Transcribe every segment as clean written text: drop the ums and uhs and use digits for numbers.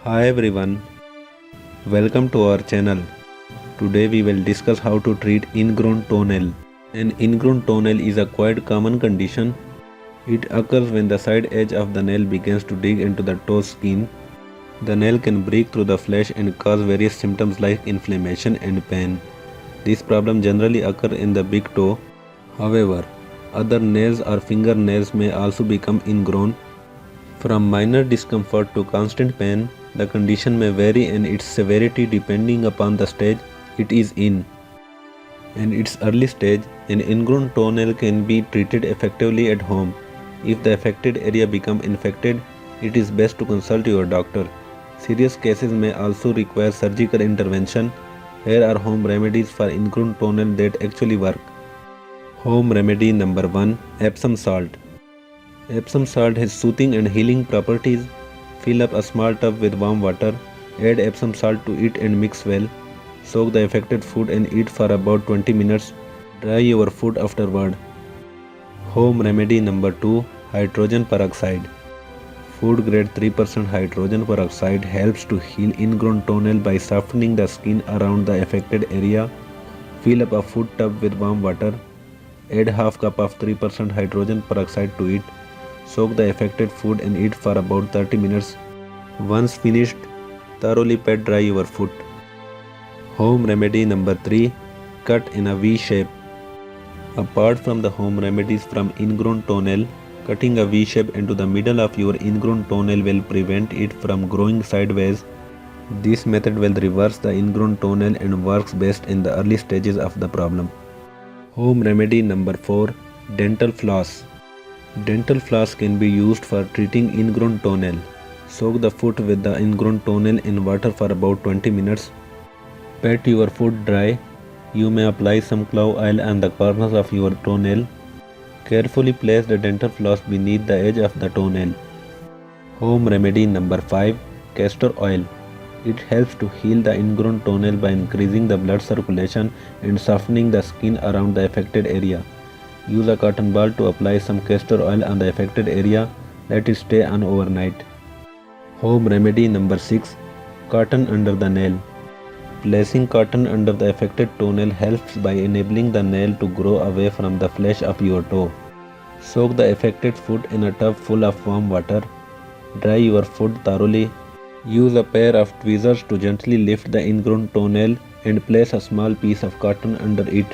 Hi everyone, welcome to our channel. Today we will discuss how to treat ingrown toenail. An ingrown toenail is a quite common condition. It occurs when the side edge of the nail begins to dig into the toe skin. The nail can break through the flesh and cause various symptoms like inflammation and pain. This problem generally occurs in the big toe. However, other nails or fingernails may also become ingrown. From minor discomfort to constant pain, the condition may vary in its severity depending upon the stage it is in. In its early stage, an ingrown toenail can be treated effectively at home. If the affected area becomes infected, it is best to consult your doctor. Serious cases may also require surgical intervention. Here are home remedies for ingrown toenail that actually work. Home remedy number 1, Epsom salt. Epsom salt has soothing and healing properties. Fill up a small tub with warm water, add Epsom salt to it and mix well. Soak the affected foot and eat for about 20 minutes. Dry your foot afterward. Home remedy number 2, hydrogen peroxide. Food grade 3% hydrogen peroxide helps to heal ingrown toenail by softening the skin around the affected area. Fill up a foot tub with warm water. Add half cup of 3% hydrogen peroxide to it. Soak the affected foot and eat for about 30 minutes. Once finished, thoroughly pat dry your foot. Home remedy number 3, cut in a V shape. Apart from the home remedies from ingrown toenail, cutting a V shape into the middle of your ingrown toenail will prevent it from growing sideways. This method will reverse the ingrown toenail and works best in the early stages of the problem. Home remedy number 4, dental floss. Dental floss can be used for treating ingrown toenail. Soak the foot with the ingrown toenail in water for about 20 minutes. Pat your foot dry. You may apply some clove oil on the corners of your toenail. Carefully place the dental floss beneath the edge of the toenail. Home remedy number 5, castor oil. It helps to heal the ingrown toenail by increasing the blood circulation and softening the skin around the affected area. Use a cotton ball to apply some castor oil on the affected area. Let it stay on overnight. Home remedy number 6, cotton under the nail. Placing cotton under the affected toenail helps by enabling the nail to grow away from the flesh of your toe. Soak the affected foot in a tub full of warm water. Dry your foot thoroughly. Use a pair of tweezers to gently lift the ingrown toenail and place a small piece of cotton under it.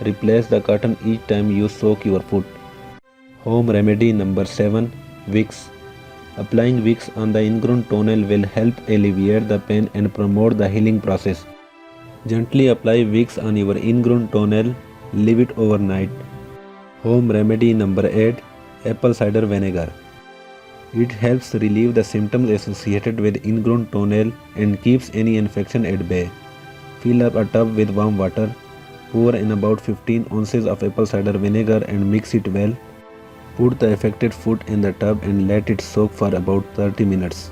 Replace the cotton each time you soak your foot. Home remedy number 7, Vicks. Applying Vicks on the ingrown toenail will help alleviate the pain and promote the healing process. Gently apply Vicks on your ingrown toenail. Leave it overnight. Home remedy number 8, apple cider vinegar. It helps relieve the symptoms associated with ingrown toenail and keeps any infection at bay. Fill up a tub with warm water. Pour in about 15 ounces of apple cider vinegar and mix it well. Put the affected foot in the tub and let it soak for about 30 minutes.